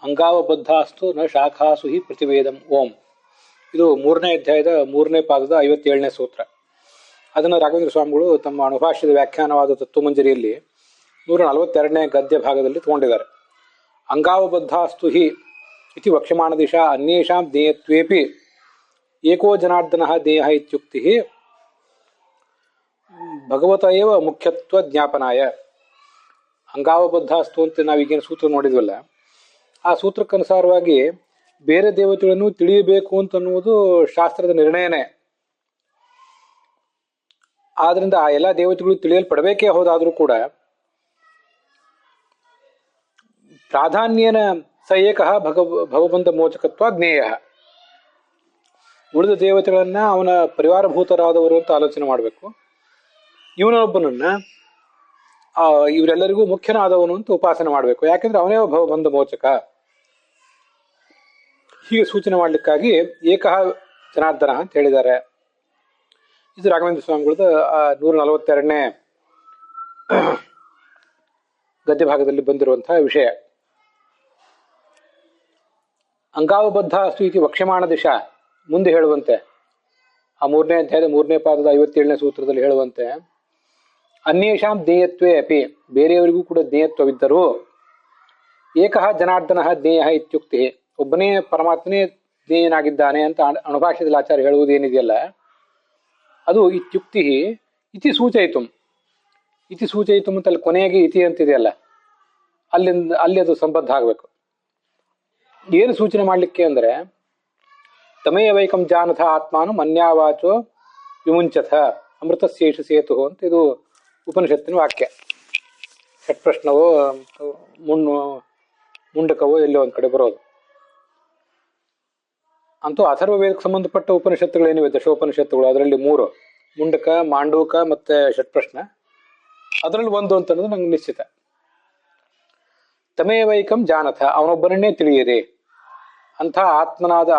ಅಂಗಾವಬದ್ಧಾಸ್ತು ನ ಶಾಖಾಸು ಹಿ ಪ್ರತಿವೇದಂ ಓಂ. ಇದು 3ನೇ ಅಧ್ಯಾಯದ 3ನೇ ಪಾದದ 57ನೇ ಸೂತ್ರ. ಅದನ್ನು ರಾಘವೇಂದ್ರ ಸ್ವಾಮಿಗಳು ತಮ್ಮ ಅನುಭಾಷ್ಯದ ವ್ಯಾಖ್ಯಾನವಾದ ತತ್ವಮಂಜರಿಯಲ್ಲಿ 142ನೇ ಗದ್ಯ ಭಾಗದಲ್ಲಿ ತಗೊಂಡಿದ್ದಾರೆ. ಅಂಗಾವಬದ್ಧಾಸ್ತು ಹಿ ಇತಿ ವಕ್ಷ್ಯಮಾಣ ದಿಶಾ ಅನ್ಯೇಷಾಂ ಜ್ಞೇಯತ್ವೇಪಿ ಏಕೋ ಜನಾರ್ದನಃ ದೇಹ ಇತ್ಯುಕ್ತಿ ಭಗವತ ಏವ ಮುಖ್ಯತ್ವ ಜ್ಞಾಪನಾಯ. ಅಂಗಾವಬದ್ಧಾಸ್ತು ಅಂತ ನಾವೀಗೇನು ಸೂತ್ರ ನೋಡಿದ್ವಲ್ಲ, ಆ ಸೂತ್ರಕ್ಕನುಸಾರವಾಗಿ ಬೇರೆ ದೇವತೆಗಳನ್ನು ತಿಳಿಯಬೇಕು ಅಂತನ್ನುವುದು ಶಾಸ್ತ್ರದ ನಿರ್ಣಯನೇ. ಆದ್ರಿಂದ ಆ ಎಲ್ಲ ದೇವತೆಗಳು ತಿಳಿಯಲ್ಪಡಬೇಕೇ ಹೋದಾದರೂ ಕೂಡ ಪ್ರಾಧಾನ್ಯನ ಸ ಏಕಃ ಭಗವಂತ ಮೋಚಕತ್ವ ಜ್ಞೇಯ. ಉಳಿದ ದೇವತೆಗಳನ್ನ ಅವನ ಪರಿವಾರಭೂತರಾದವರು ಅಂತ ಆಲೋಚನೆ ಮಾಡಬೇಕು. ಇವನೊಬ್ಬನನ್ನ ಇವರೆಲ್ಲರಿಗೂ ಮುಖ್ಯನಾದವನು ಅಂತ ಉಪಾಸನೆ ಮಾಡಬೇಕು. ಯಾಕೆಂದ್ರೆ ಅವನೇ ಭವಬಂಧ ಮೋಚಕ. ಹೀಗೆ ಸೂಚನೆ ಮಾಡಲಿಕ್ಕಾಗಿ ಏಕಃ ಜನಾರ್ದನ ಅಂತ ಹೇಳಿದ್ದಾರೆ. ಇದು ರಾಘವೇಂದ್ರ ಸ್ವಾಮಿಗಳದ್ದು 142ನೇ ಗದ್ಯ ಭಾಗದಲ್ಲಿ ಬಂದಿರುವಂತಹ ವಿಷಯ. ಅಂಗಾವಬದ್ಧ ಅಸ್ತು ಇತಿ ವಕ್ಷ್ಯಮಾಣ ದಿಶಾ ಮುಂದೆ ಹೇಳುವಂತೆ, ಆ 3ನೇ ಅಧ್ಯಾಯದ 3ನೇ ಪಾದದ 57ನೇ ಸೂತ್ರದಲ್ಲಿ ಹೇಳುವಂತೆ, ಅನ್ಯೇಷಾಂ ಜ್ಞೇಯತ್ವೇ ಅಪಿ ಬೇರೆಯವರಿಗೂ ಕೂಡ ಜ್ಞೇಯತ್ವವಿದ್ದರೂ ಏಕಃ ಜನಾರ್ದನಃ ಜ್ಞೇಯ ಇತ್ಯುಕ್ತಿ ಒಬ್ಬನೇ ಪರಮಾತ್ಮನೇ ಜ್ಞೇಯನಾಗಿದ್ದಾನೆ ಅಂತ ಅನುಭಾಷ್ಯದಲ್ಲಿ ಆಚಾರ್ಯ ಹೇಳುವುದೇನಿದೆಯಲ್ಲ, ಅದು ಇತ್ಯುಕ್ತಿ ಇತಿ ಸೂಚಯಿತು. ಇತಿ ಸೂಚಯಿತು ಅಂತ ಅಲ್ಲಿ ಕೊನೆಗೆ ಇತಿ ಅಂತಿದೆಯಲ್ಲ, ಅಲ್ಲಿ ಅದು ಸಂಬದ್ಧ ಆಗಬೇಕು. ಏನು ಸೂಚನೆ ಮಾಡಲಿಕ್ಕೆ ಅಂದರೆ, ತಮೇಯ ವೈಕಂ ಜಾನಥ ಆತ್ಮಾನು ಮನ್ಯಾವಾಚೋ ವಿಮುಂಚಥ ಅಮೃತಶೇಷ ಸೇತು ಅಂತ ಇದು ಉಪನಿಷತ್ತಿನ ವಾಕ್ಯ. ಷಟ್ಪ್ರಶ್ನವೋ ಮುಂಡಕವೋ ಎಲ್ಲೋ ಒಂದು ಕಡೆ ಬರೋದು. ಅಂತೂ ಅಥರ್ವ ವೇದಕ್ಕೆ ಸಂಬಂಧಪಟ್ಟ ಉಪನಿಷತ್ತುಗಳೇನಿವೆ, ದಶೋಪನಿಷತ್ತುಗಳು, ಅದರಲ್ಲಿ 3, ಮುಂಡಕ, ಮಾಂಡೂಕ ಮತ್ತೆ ಷಟ್ಪ್ರಶ್ನ. ಅದರಲ್ಲಿ ಒಂದು ಅಂತ ಅನ್ನೋದು ನಂಗೆ ನಿಶ್ಚಿತ. ತಮೇವೈಕಂ ಜಾನಥ ಅವನೊಬ್ಬನನ್ನೇ ತಿಳಿಯಿರಿ, ಅಂಥ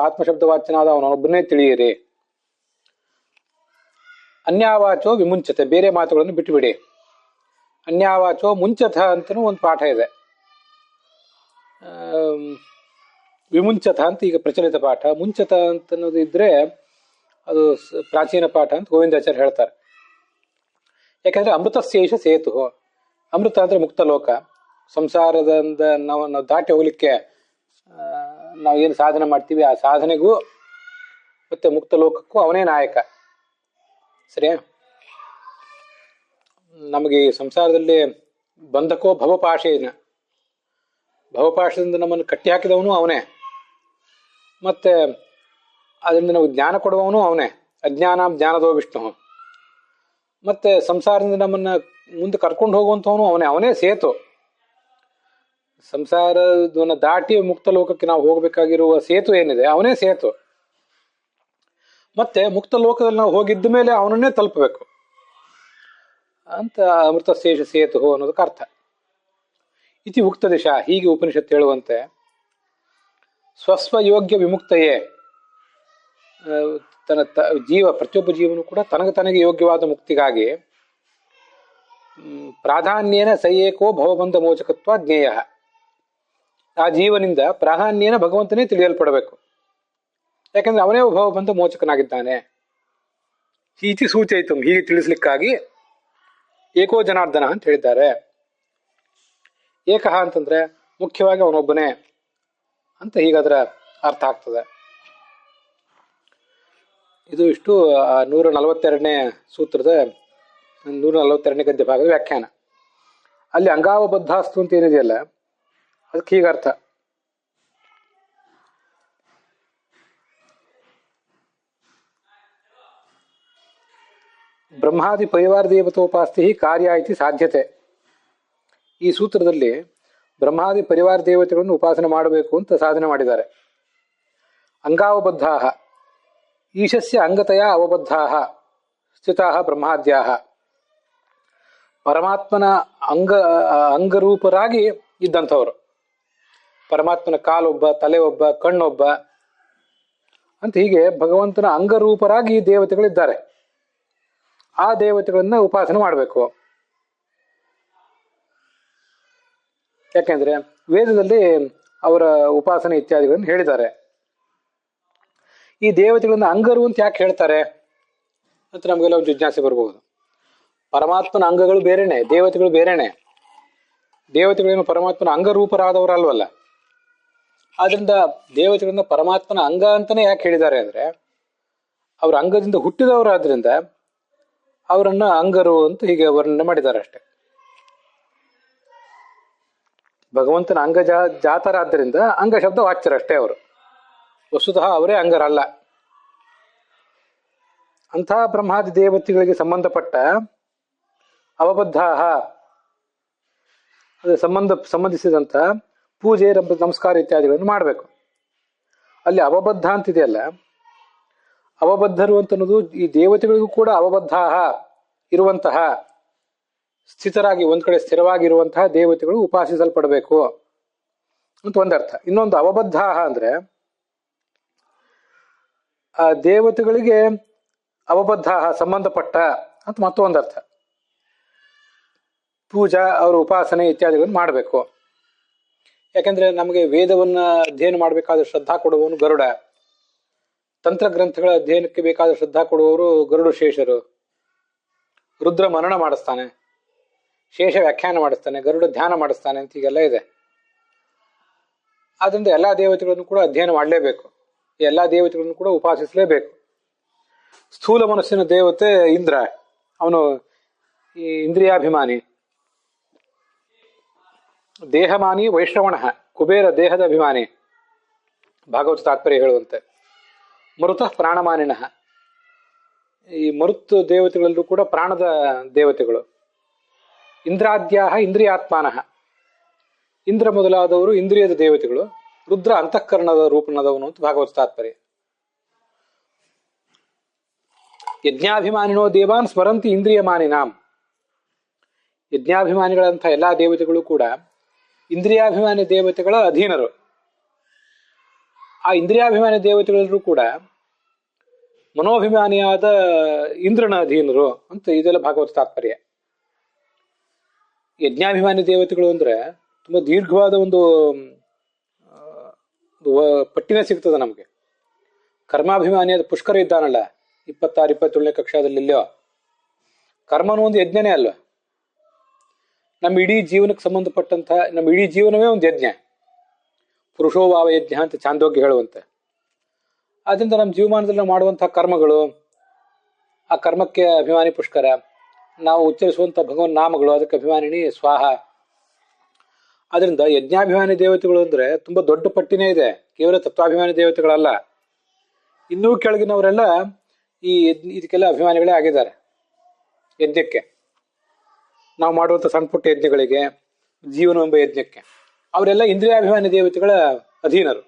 ಆತ್ಮಶಬ್ದವಾಚ್ಯನಾದ ಅವನೊಬ್ಬನೇ ತಿಳಿಯಿರಿ. ಅನ್ಯಾವಾಚೋ ವಿಮುಂಚತೆ ಬೇರೆ ಮಾತುಗಳನ್ನು ಬಿಟ್ಟುಬಿಡಿ. ಅನ್ಯಾವಾಚೋ ಮುಂಚಥ ಅಂತನೂ ಒಂದು ಪಾಠ ಇದೆ. ವಿಮುಂಚಥ ಅಂತ ಈಗ ಪ್ರಚಲಿತ ಪಾಠ. ಮುಂಚತ ಅಂತನ್ನೋದು ಇದ್ರೆ ಅದು ಪ್ರಾಚೀನ ಪಾಠ ಅಂತ ಗೋವಿಂದಾಚಾರ್ಯ ಹೇಳ್ತಾರೆ. ಯಾಕಂದ್ರೆ ಅಮೃತಶೇಷ ಸೇತು, ಅಮೃತ ಅಂದ್ರೆ ಮುಕ್ತ ಲೋಕ. ಸಂಸಾರದಿಂದ ನಾವು ದಾಟಿ ಹೋಗ್ಲಿಕ್ಕೆ ನಾವು ಏನು ಸಾಧನೆ ಮಾಡ್ತೀವಿ ಆ ಸಾಧನೆಗೂ ಮತ್ತೆ ಮುಕ್ತ ಲೋಕಕ್ಕೂ ಅವನೇ ನಾಯಕ. ಸರಿಯಾ? ನಮಗೆ ಈ ಸಂಸಾರದಲ್ಲಿ ಬಂಧಕೋ ಭವಪಾಶೇನ, ಭವಪಾಶದಿಂದ ನಮ್ಮನ್ನು ಕಟ್ಟಿ ಹಾಕಿದವನು ಅವನೇ, ಮತ್ತೆ ಅದರಿಂದ ನಾವು ಜ್ಞಾನ ಕೊಡುವವನು ಅವನೇ. ಅಜ್ಞಾನ ಜ್ಞಾನದೋ ವಿಷ್ಣು. ಮತ್ತೆ ಸಂಸಾರದಿಂದ ನಮ್ಮನ್ನ ಮುಂದೆ ಕರ್ಕೊಂಡು ಹೋಗುವಂಥವನು ಅವನೇ. ಅವನೇ ಸೇತು. ಸಂಸಾರವನ್ನು ದಾಟಿ ಮುಕ್ತ ಲೋಕಕ್ಕೆ ನಾವು ಹೋಗಬೇಕಾಗಿರುವ ಸೇತು ಏನಿದೆ ಅವನೇ ಸೇತು. ಮತ್ತೆ ಮುಕ್ತ ಲೋಕದಲ್ಲಿ ನಾವು ಹೋಗಿದ್ದ ಮೇಲೆ ಅವನನ್ನೇ ತಲುಪಬೇಕು ಅಂತ ಅಮೃತಶೇಷ ಸೇತು ಅನ್ನೋದಕ್ಕೆ ಅರ್ಥ. ಇತಿ ಉಕ್ತ ದಿಶಾ ಹೀಗೆ ಉಪನಿಷತ್ತು ಹೇಳುವಂತೆ, ಸ್ವಸ್ವಯೋಗ್ಯ ವಿಮುಕ್ತಯೇ ಪ್ರತಿಯೊಬ್ಬ ಜೀವನು ಕೂಡ ತನಗೆ ಯೋಗ್ಯವಾದ ಮುಕ್ತಿಗಾಗಿ ಪ್ರಾಧಾನ್ಯೇನ ಸಯೇಕೋ ಭವಬಂಧ ಮೋಚಕತ್ವ ಜ್ಞೇಯ. ಆ ಜೀವನಿಂದ ಪ್ರಾಧಾನ್ಯೇನ ಭಗವಂತನೇ ತಿಳಿಯಲ್ಪಡಬೇಕು. ಯಾಕಂದ್ರೆ ಅವನೇ ಭವಬಂಧ ಮೋಚಕನಾಗಿದ್ದಾನೆ. ಇತಿ ಸೂಚಯಿತು ಹೀಗೆ ತಿಳಿಸ್ಲಿಕ್ಕಾಗಿ ಏಕೋ ಜನಾರ್ದನ ಅಂತ ಹೇಳಿದ್ದಾರೆ. ಏಕಃ ಅಂತಂದ್ರೆ ಮುಖ್ಯವಾಗಿ ಅವನೊಬ್ಬನೇ ಅಂತ ಹೀಗಾದ್ರ ಅರ್ಥ ಆಗ್ತದೆ. ಇದು ಇಷ್ಟು 142ನೇ ಸೂತ್ರದ 142ನೇ ಗದ್ಯ ಭಾಗದ ವ್ಯಾಖ್ಯಾನ. ಅಲ್ಲಿ ಅಂಗಾವಬದ್ಧಾಸ್ತು ಅಂತ ಏನಿದೆಯಲ್ಲ ಅದಕ್ಕೆ ಹೀಗ ಅರ್ಥ. ಬ್ರಹ್ಮಾದಿ ಪರಿವಾರ ದೇವತೋಪಾಸ್ತಿ ಕಾರ್ಯ ಇತಿ ಸಾಧ್ಯತೆ. ಈ ಸೂತ್ರದಲ್ಲಿ ಬ್ರಹ್ಮಾದಿ ಪರಿವಾರ ದೇವತೆಗಳನ್ನು ಉಪಾಸನೆ ಮಾಡಬೇಕು ಅಂತ ಸಾಧನೆ ಮಾಡಿದ್ದಾರೆ. ಅಂಗಾವಬದ್ಧಾ ಈಶಸ್ಯ ಅಂಗತೆಯ ಅವಬದ್ಧಾ ಸ್ಥಿತಾ ಬ್ರಹ್ಮಾದ್ಯಾ ಪರಮಾತ್ಮನ ಅಂಗರೂಪರಾಗಿ ಇದ್ದಂಥವರು. ಪರಮಾತ್ಮನ ಕಾಲೊಬ್ಬ, ತಲೆ ಒಬ್ಬ, ಕಣ್ಣೊಬ್ಬ ಅಂತ ಹೀಗೆ ಭಗವಂತನ ಅಂಗರೂಪರಾಗಿ ದೇವತೆಗಳಿದ್ದಾರೆ. ಆ ದೇವತೆಗಳನ್ನ ಉಪಾಸನೆ ಮಾಡಬೇಕು. ಯಾಕೆಂದ್ರೆ ವೇದದಲ್ಲಿ ಅವರ ಉಪಾಸನೆ ಇತ್ಯಾದಿಗಳನ್ನು ಹೇಳಿದ್ದಾರೆ. ಈ ದೇವತೆಗಳನ್ನ ಅಂಗರು ಅಂತ ಯಾಕೆ ಹೇಳ್ತಾರೆ ಅಂತ ನಮಗೆಲ್ಲ ಒಂದು ಜಿಜ್ಞಾಸೆ ಬರಬಹುದು. ಪರಮಾತ್ಮನ ಅಂಗಗಳು ಬೇರೆನೆ, ದೇವತೆಗಳು ಬೇರೆನೆ. ದೇವತೆಗಳೇನು ಪರಮಾತ್ಮನ ಅಂಗರೂಪರಾದವರಲ್ವಲ್ಲ. ಆದ್ರಿಂದ ದೇವತೆಗಳನ್ನ ಪರಮಾತ್ಮನ ಅಂಗ ಅಂತಾನೆ ಯಾಕೆ ಹೇಳಿದ್ದಾರೆ ಅಂದ್ರೆ, ಅವ್ರ ಅಂಗದಿಂದ ಹುಟ್ಟಿದವರಾದ್ರಿಂದ ಅವರನ್ನ ಅಂಗರು ಅಂತ ಹೀಗೆ ವರ್ಣನೆ ಮಾಡಿದ್ದಾರೆ ಅಷ್ಟೆ. ಭಗವಂತನ ಅಂಗ ಜಾತರಾದ್ದರಿಂದ ಅಂಗ ಶಬ್ದ ವಾಚ್ಯರಷ್ಟೇ ಅವರು, ವಸ್ತುತಃ ಅವರೇ ಅಂಗರಲ್ಲ. ಅಂತಹ ಬ್ರಹ್ಮಾದಿ ದೇವತೆಗಳಿಗೆ ಸಂಬಂಧಪಟ್ಟ ಅವಬದ್ಧ ಅದು ಸಂಬಂಧಿಸಿದಂಥ ಪೂಜೆ ನಮಸ್ಕಾರ ಇತ್ಯಾದಿಗಳನ್ನು ಮಾಡಬೇಕು. ಅಲ್ಲಿ ಅವಬದ್ಧ ಅಂತಿದೆಯಲ್ಲ, ಅವಬದ್ಧರು ಅಂತನ್ನೋದು ಈ ದೇವತೆಗಳಿಗೂ ಕೂಡ ಅವಬದ್ಧ ಇರುವಂತಹ, ಸ್ಥಿತರಾಗಿ ಒಂದ್ ಕಡೆ ಸ್ಥಿರವಾಗಿರುವಂತಹ ದೇವತೆಗಳು ಉಪಾಸಿಸಲ್ಪಡಬೇಕು ಅಂತ ಒಂದರ್ಥ. ಇನ್ನೊಂದು ಅವಬದ್ಧ ಅಂದ್ರೆ ಆ ದೇವತೆಗಳಿಗೆ ಅವಬದ್ಧ ಸಂಬಂಧಪಟ್ಟ ಅಂತ ಮತ್ತೊಂದರ್ಥ. ಪೂಜಾ ಅವರ ಉಪಾಸನೆ ಇತ್ಯಾದಿಗಳನ್ನು ಮಾಡಬೇಕು. ಯಾಕೆಂದ್ರೆ ನಮಗೆ ವೇದವನ್ನ ಅಧ್ಯಯನ ಮಾಡಬೇಕಾದ ಶ್ರದ್ಧಾ ಕೊಡುವವನು ಗರುಡ, ತಂತ್ರಗ್ರಂಥಗಳ ಅಧ್ಯಯನಕ್ಕೆ ಬೇಕಾದ ಶ್ರದ್ಧಾ ಕೊಡುವವರು ಗರುಡ ಶೇಷರು, ರುದ್ರ ಮನನ ಮಾಡಿಸ್ತಾನೆ, ಶೇಷ ವ್ಯಾಖ್ಯಾನ ಮಾಡಿಸ್ತಾನೆ, ಗರುಡ ಧ್ಯಾನ ಮಾಡಿಸ್ತಾನೆ ಅಂತ ಹೀಗೆಲ್ಲ ಇದೆ. ಆದ್ರಿಂದ ಎಲ್ಲಾ ದೇವತೆಗಳನ್ನು ಕೂಡ ಅಧ್ಯಯನ ಮಾಡಲೇಬೇಕು, ಎಲ್ಲಾ ದೇವತೆಗಳನ್ನು ಕೂಡ ಉಪಾಸಿಸಲೇಬೇಕು. ಸ್ಥೂಲ ಮನಸ್ಸಿನ ದೇವತೆ ಇಂದ್ರ, ಅವನು ಈ ಇಂದ್ರಿಯಾಭಿಮಾನಿ. ದೇಹಮಾನಿ ವೈಶ್ರವಣ, ಕುಬೇರ ದೇಹದ ಅಭಿಮಾನಿ, ಭಾಗವತ ತಾತ್ಪರ್ಯ ಹೇಳುವಂತೆ. ಮರುತಃ ಪ್ರಾಣಮಾನಿನಃ, ಈ ಮರುತ್ ದೇವತೆಗಳೆಲ್ಲರೂ ಕೂಡ ಪ್ರಾಣದ ದೇವತೆಗಳು. ಇಂದ್ರಾದ್ಯಾಹ ಇಂದ್ರಿಯಾತ್ಮಾನಃ, ಇಂದ್ರ ಮೊದಲಾದವರು ಇಂದ್ರಿಯದ ದೇವತೆಗಳು. ರುದ್ರ ಅಂತಃಕರಣದ ರೂಪನದವನು ಅಂತ ಭಾಗವತ ತಾತ್ಪರ್ಯ. ಯಜ್ಞಾಭಿಮಾನಿನೋ ದೇವಾನ್ ಸ್ಮರಂತಿ ಇಂದ್ರಿಯಮಾನಿನಾಂ, ಯಜ್ಞಾಭಿಮಾನಿಗಳಂಥ ಎಲ್ಲಾ ದೇವತೆಗಳು ಕೂಡ ಇಂದ್ರಿಯಾಭಿಮಾನಿ ದೇವತೆಗಳ ಅಧೀನರು. ಆ ಇಂದ್ರಿಯಾಭಿಮಾನಿ ದೇವತೆಗಳೆಲ್ಲರೂ ಕೂಡ ಮನೋಭಿಮಾನಿಯಾದ ಇಂದ್ರನ ಅಧೀನರು ಅಂತ ಇದೆಲ್ಲ ಭಾಗವತ ತಾತ್ಪರ್ಯ. ಯಜ್ಞಾಭಿಮಾನಿ ದೇವತೆಗಳು ಅಂದ್ರೆ ತುಂಬಾ ದೀರ್ಘವಾದ ಒಂದು ಪಟ್ಟಿನೇ ಸಿಗ್ತದೆ ನಮಗೆ. ಕರ್ಮಾಭಿಮಾನಿಯಾದ ಪುಷ್ಕರ ಇದ್ದಾನಲ್ಲ 26-27ನೇ ಕಕ್ಷಾದಲ್ಲಿ ಇಲ್ಲೋ, ಕರ್ಮನೂ ಒಂದು ಯಜ್ಞನೇ ಅಲ್ವಾ. ನಮ್ಮ ಇಡೀ ಜೀವನಕ್ಕೆ ಸಂಬಂಧಪಟ್ಟಂತಹ ನಮ್ಮ ಇಡೀ ಜೀವನವೇ ಒಂದು ಯಜ್ಞ. ಪುರುಷೋಭಾವ ಯಜ್ಞ ಅಂತ ಚಾಂದೋಗ್ಯ ಹೇಳುವಂತೆ. ಆದ್ರಿಂದ ನಮ್ಮ ಜೀವಮಾನದಲ್ಲಿ ನಾವು ಮಾಡುವಂತಹ ಕರ್ಮಗಳು, ಆ ಕರ್ಮಕ್ಕೆ ಅಭಿಮಾನಿ ಪುಷ್ಕರ. ನಾವು ಉಚ್ಚರಿಸುವಂತ ಭಗವನ್ ನಾಮಗಳು, ಅದಕ್ಕೆ ಅಭಿಮಾನಿನಿ ಸ್ವಾಹ. ಆದ್ರಿಂದ ಯಜ್ಞಾಭಿಮಾನಿ ದೇವತೆಗಳು ಅಂದ್ರೆ ತುಂಬಾ ದೊಡ್ಡ ಪಟ್ಟಿನೇ ಇದೆ, ಕೇವಲ ತತ್ವಾಭಿಮಾನಿ ದೇವತೆಗಳಲ್ಲ. ಇನ್ನೂ ಕೆಳಗಿನವರೆಲ್ಲ ಇದಕ್ಕೆಲ್ಲ ಅಭಿಮಾನಿಗಳೇ ಆಗಿದ್ದಾರೆ. ಯಜ್ಞಕ್ಕೆ, ನಾವು ಮಾಡುವಂಥ ಸಣ್ಣ ಪುಟ್ಟ ಯಜ್ಞಗಳಿಗೆ, ಜೀವನ ಎಂಬ ಯಜ್ಞಕ್ಕೆ, ಅವರೆಲ್ಲ ಇಂದ್ರಿಯಾಭಿಮಾನಿ ದೇವತೆಗಳ ಅಧೀನರು.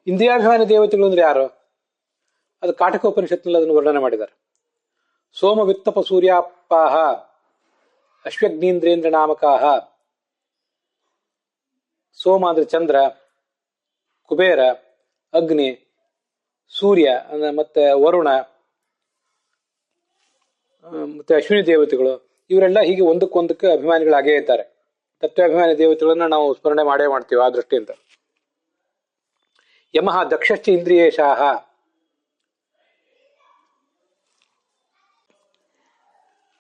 ಇಂದ್ರಿಯಾಭಿಮಾನಿ ದೇವತೆಗಳು ಅಂದ್ರೆ ಯಾರು? ಅದು ಕಾಟಕೋಪನಿಷತ್ನಲ್ಲಿ ಅದನ್ನು ವರ್ಣನೆ ಮಾಡಿದ್ದಾರೆ. ಸೋಮ ವಿತ್ತಪ ಸೂರ್ಯಾಪಾಹ ಅಶ್ವಗ್ನೀಂದ್ರೇಂದ್ರ ನಾಮಕಾಹ. ಸೋಮ ಅಂದ್ರೆ ಚಂದ್ರ, ಕುಬೇರ, ಅಗ್ನಿ, ಸೂರ್ಯ ಮತ್ತೆ ವರುಣ, ಮತ್ತೆ ಅಶ್ವಿನಿ ದೇವತೆಗಳು, ಇವರೆಲ್ಲ ಹೀಗೆ ಒಂದಕ್ಕೊಂದಕ್ಕೆ ಅಭಿಮಾನಿಗಳಾಗೇ ಇದ್ದಾರೆ. ತತ್ವಾಭಿಮಾನಿ ದೇವತೆಗಳನ್ನ ನಾವು ಸ್ಮರಣೆ ಮಾಡೇ ಮಾಡ್ತೀವಿ ಆ ದೃಷ್ಟಿಯಿಂದ. ಯಮಃ ದಕ್ಷಶ್ಚ ಇಂದ್ರಿಯೇಶಾಹ,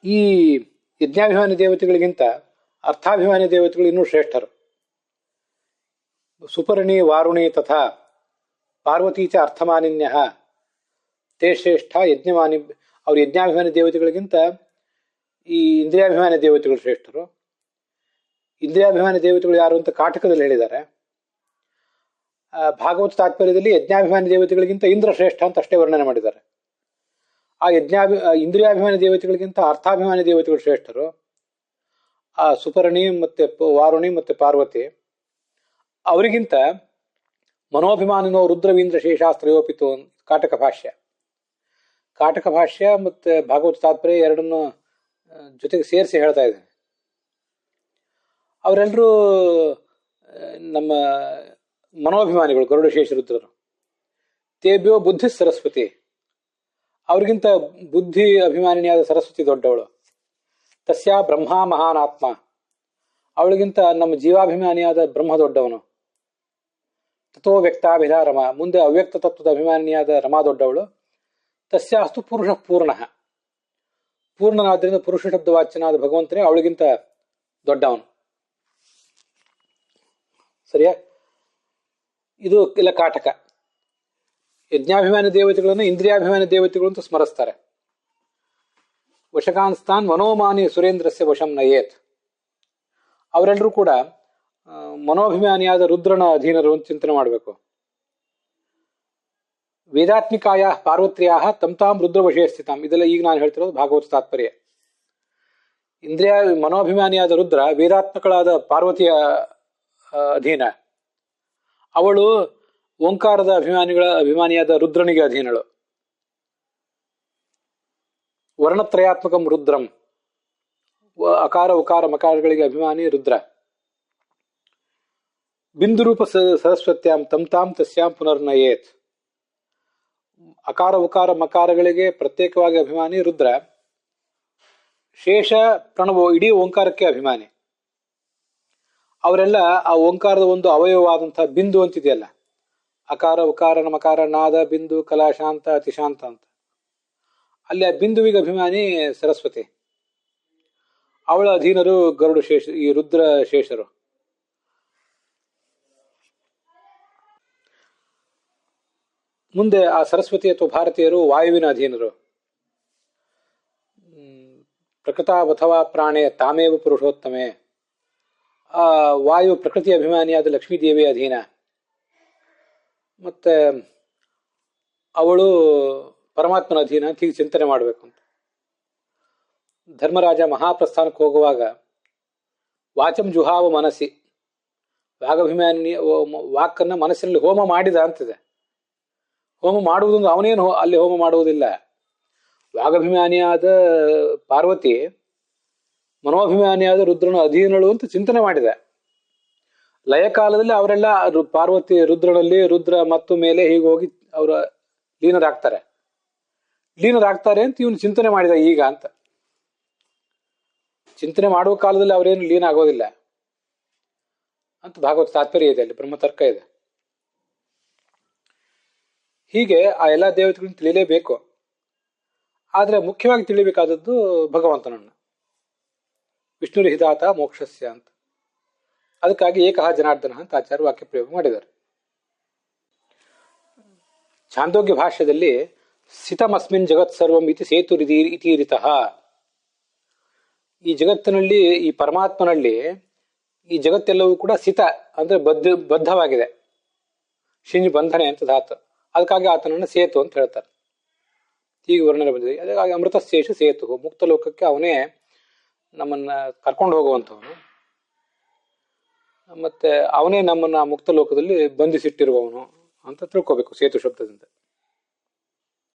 ಈ ಯಜ್ಞಾಭಿಮಾನಿ ದೇವತೆಗಳಿಗಿಂತ ಅರ್ಥಾಭಿಮಾನಿ ದೇವತೆಗಳು ಇನ್ನೂ ಶ್ರೇಷ್ಠರು. ಸುಪರ್ಣಿ ವಾರುಣಿ ತಥಾ ಪಾರ್ವತಿ ಚ ಅರ್ಥಮಾನಿನ್ಯ ತೇ ಶ್ರೇಷ್ಠ ಯಜ್ಞಮಾನಿ. ಅವ್ರ ಯಜ್ಞಾಭಿಮಾನಿ ದೇವತೆಗಳಿಗಿಂತ ಈ ಇಂದ್ರಿಯಾಭಿಮಾನಿ ದೇವತೆಗಳು ಶ್ರೇಷ್ಠರು. ಇಂದ್ರಿಯಾಭಿಮಾನಿ ದೇವತೆಗಳು ಯಾರು ಅಂತ ಕಾಟಕದಲ್ಲಿ ಹೇಳಿದ್ದಾರೆ. ಭಾಗವತ ತಾತ್ಪರ್ಯದಲ್ಲಿ ಯಜ್ಞಾಭಿಮಾನಿ ದೇವತೆಗಳಿಗಿಂತ ಇಂದ್ರ ಶ್ರೇಷ್ಠ ಅಂತ ಅಷ್ಟೇ ವರ್ಣನೆ ಮಾಡಿದ್ದಾರೆ. ಆ ಇಂದ್ರಿಯಾಭಿಮಾನಿ ದೇವತೆಗಳಿಗಿಂತ ಅರ್ಥಾಭಿಮಾನಿ ದೇವತೆಗಳು ಶ್ರೇಷ್ಠರು. ಆ ಸುಪರ್ಣಿ ಮತ್ತೆ ವಾರುಣಿ ಮತ್ತೆ ಪಾರ್ವತಿ, ಅವರಿಗಿಂತ ಮನೋಭಿಮಾನಿನೋ ರುದ್ರವೀಂದ್ರ ಶೇಷಾಸ್ತ್ರಯೋಪಿತು ಕಾಟಕ ಭಾಷ್ಯ. ಕಾಟಕ ಭಾಷ್ಯ ಮತ್ತೆ ಭಾಗವತ ತಾತ್ಪರ್ಯ ಎರಡನ್ನು ಜೊತೆಗೆ ಸೇರಿಸಿ ಹೇಳ್ತಾ ಇದ್ದೇನೆ. ಅವರೆಲ್ಲರೂ ನಮ್ಮ ಮನೋಭಿಮಾನಿಗಳು, ಗರುಡಶೇಷ ರುದ್ರರು. ತೇಭ್ಯೋ ಬುದ್ಧಿ ಸರಸ್ವತಿ, ಅವ್ರಿಗಿಂತ ಬುದ್ಧಿ ಅಭಿಮಾನಿನಿಯಾದ ಸರಸ್ವತಿ ದೊಡ್ಡವಳು. ತಸ್ಯಾ ಬ್ರಹ್ಮ ಮಹಾನಾತ್ಮ, ಅವಳಿಗಿಂತ ನಮ್ಮ ಜೀವಾಭಿಮಾನಿಯಾದ ಬ್ರಹ್ಮ ದೊಡ್ಡವನು. ತಥೋ ವ್ಯಕ್ತಾಭಿಧ ರಮ, ಮುಂದೆ ಅವ್ಯಕ್ತ ತತ್ವದ ಅಭಿಮಾನಿಯಾದ ರಮಾ ದೊಡ್ಡವಳು. ತಸ್ಯಾಸ್ತು ಪುರುಷ ಪೂರ್ಣ, ಪೂರ್ಣನಾದ್ರಿಂದ ಪುರುಷ ಶಬ್ದವಾಚ್ಯನಾದ ಭಗವಂತನೇ ಅವಳಿಗಿಂತ ದೊಡ್ಡವನು. ಸರಿಯಾ? ಇದು ಇಲ್ಲ ಕಾಟಕ. ಯಜ್ಞಾಭಿಮಾನಿ ದೇವತೆಗಳನ್ನು ಇಂದ್ರಿಯಾಭಿಮಾನಿ ದೇವತೆಗಳು ಅಂತ ಸ್ಮರಿಸ್ತಾರೆ. ವಶಕಾನ್ಸ್ತಾನ್ ಮನೋಮಾನಿ ಸುರೇಂದ್ರಸ್ಯ ವಶಂ ನಯೇತ್. ಅವರೆಲ್ಲರೂ ಕೂಡ ಮನೋಭಿಮಾನಿಯಾದ ರುದ್ರನ ಅಧೀನರು ಅಂತ ಚಿಂತನೆ ಮಾಡಬೇಕು. ವೇದಾತ್ಮಿಕಾಯ ಪಾರ್ವತ್ರ್ಯಾ ತಮ್ತಾಂ ರುದ್ರವಶೇ ಸ್ಥಿತಾಂ. ಇದೆಲ್ಲ ಈಗ ನಾನು ಹೇಳ್ತಿರೋದು ಭಾಗವತ ತಾತ್ಪರ್ಯ. ಇಂದ್ರಿಯ ಮನೋಭಿಮಾನಿಯಾದ ರುದ್ರ ವೇದಾತ್ಮಕಳಾದ ಪಾರ್ವತಿಯ ಅಧೀನ. ಅವಳು ಓಂಕಾರದ ಅಭಿಮಾನಿಯಾದ ರುದ್ರನಿಗೆ ಅಧೀನಳು. ವರ್ಣತ್ರಯಾತ್ಮಕಂ ರುದ್ರಂ, ಅಕಾರ ಉಕಾರ ಮಕಾರಗಳಿಗೆ ಅಭಿಮಾನಿ ರುದ್ರ. ಬಿಂದುರೂಪ ಸರಸ್ವತ್ಯಾಂ ತಮ್ತಾಂ ತಸ್ಯಾಂ ಪುನರ್ನಯೇತ್. ಅಕಾರ ಉಕಾರ ಮಕಾರಗಳಿಗೆ ಪ್ರತ್ಯೇಕವಾಗಿ ಅಭಿಮಾನಿ ರುದ್ರ. ಶೇಷ ಪ್ರಣವ ಇಡೀ ಓಂಕಾರಕ್ಕೆ ಅಭಿಮಾನಿ. ಅವರೆಲ್ಲ ಆ ಓಂಕಾರದ ಒಂದು ಅವಯವವಾದಂತಹ ಬಿಂದು ಅಂತಿದೆಯಲ್ಲ, ಅಕಾರ ಉಕಾರ ಮಕಾರ ನಾದ ಬಿಂದು ಕಲಾಶಾಂತ ಅತಿಶಾಂತ ಅಂತ, ಅಲ್ಲಿ ಆ ಬಿಂದುವಿಗೆ ಅಭಿಮಾನಿ ಸರಸ್ವತಿ. ಅವಳ ಅಧೀನರು ಗರುಡ ಶೇಷ, ಈ ರುದ್ರ ಶೇಷರು. ಮುಂದೆ ಆ ಸರಸ್ವತಿ ಅಥವಾ ಭಾರತೀಯರು ವಾಯುವಿನ ಅಧೀನರು. ಪ್ರಕೃತಾವಥವಾ ಪ್ರಾಣೇ ತಾಮೇವ ಪುರುಷೋತ್ತಮೆ. ಆ ವಾಯು ಪ್ರಕೃತಿ ಅಭಿಮಾನಿಯಾದ ಲಕ್ಷ್ಮೀದೇವಿಯ ಅಧೀನ. ಮತ್ತೆ ಅವಳು ಪರಮಾತ್ಮನ ಅಧೀನ ಅಂತ ಹೀಗೆ ಚಿಂತನೆ ಮಾಡಬೇಕು ಅಂತ. ಧರ್ಮರಾಜ ಮಹಾಪ್ರಸ್ಥಾನಕ್ಕೆ ಹೋಗುವಾಗ ವಾಚಂ ಜುಹಾವ ಮನಸ್ಸಿ, ವಾಗಭಿಮಾನಿ ವಾಕನ್ನ ಮನಸ್ಸಿನಲ್ಲಿ ಹೋಮ ಮಾಡಿದ ಅಂತಿದೆ. ಹೋಮ ಮಾಡುವುದೊಂದು ಅವನೇನು ಅಲ್ಲಿ ಹೋಮ ಮಾಡುವುದಿಲ್ಲ. ವಾಗಭಿಮಾನಿಯಾದ ಪಾರ್ವತಿ ಮನೋಭಿಮಾನಿಯಾದ ರುದ್ರನ ಅಧೀನಳು ಅಂತ ಚಿಂತನೆ ಮಾಡಿದೆ. ಲಯಕಾಲದಲ್ಲಿ ಅವರೆಲ್ಲ ಪಾರ್ವತಿ ರುದ್ರನಲ್ಲಿ, ರುದ್ರ ಮತ್ತು ಮೇಲೆ ಹೀಗೆ ಹೋಗಿ ಅವರ ಲೀನರಾಗ್ತಾರೆ ಅಂತ ಇವನು ಚಿಂತನೆ ಮಾಡಿದ ಈಗ ಅಂತ. ಚಿಂತನೆ ಮಾಡುವ ಕಾಲದಲ್ಲಿ ಅವರೇನು ಲೀನ ಆಗೋದಿಲ್ಲ ಅಂತ ಭಾಗವತ ತಾತ್ಪರ್ಯ ಇದೆ, ಅಲ್ಲಿ ಬ್ರಹ್ಮತರ್ಕ ಇದೆ. ಹೀಗೆ ಆ ಎಲ್ಲ ದೇವತೆಗಳನ್ನು ತಿಳಿಯಲೇಬೇಕು. ಆದರೆ ಮುಖ್ಯವಾಗಿ ತಿಳಿಬೇಕಾದದ್ದು ಭಗವಂತನನ್ನು. ವಿಷ್ಣುರ್ಹಿತಾತ ಮೋಕ್ಷಸ್ಯ ಅಂತ. ಅದಕ್ಕಾಗಿ ಏಕಃ ಜನಾರ್ದನ ಅಂತ ಆಚಾರ್ಯ ವಾಕ್ಯ ಪ್ರಯೋಗ ಮಾಡಿದ್ದಾರೆ. ಛಾಂದೋಗ್ಯ ಭಾಷ್ಯದಲ್ಲಿ ಸ್ಥಿತಮಸ್ಮಿನ್ ಜಗತ್ ಸರ್ವಂ ಇತಿ ಸೇತುರಿದಿ ಇತೀರಿತಃ. ಈ ಜಗತ್ತಿನಲ್ಲಿ, ಈ ಪರಮಾತ್ಮನಲ್ಲಿ ಈ ಜಗತ್ತೆಲ್ಲವೂ ಕೂಡ ಸ್ಥಿತ ಅಂದ್ರೆ ಬದ್ಧವಾಗಿದೆ. ಶಿಂಜ್ ಬಂಧನೆ ಅಂತ ಧಾತು. ಅದಕ್ಕಾಗಿ ಆತನನ್ನು ಸೇತು ಅಂತ ಹೇಳ್ತಾರೆ. ಹೀಗೆ ವರ್ಣನೆ ಬಂದಿದೆ. ಅದಕ್ಕಾಗಿ ಅಮೃತಶೇಷ ಸೇತು, ಮುಕ್ತ ಲೋಕಕ್ಕೆ ಅವನೇ ನಮ್ಮನ್ನ ಕರ್ಕೊಂಡು ಹೋಗುವಂಥವನು. ಮತ್ತೆ ಅವನೇ ನಮ್ಮನ್ನ ಮುಕ್ತ ಲೋಕದಲ್ಲಿ ಬಂಧಿಸಿಟ್ಟಿರುವವನು ಅಂತ ತಿಳ್ಕೋಬೇಕು ಸೇತು ಶಬ್ದದಿಂದ.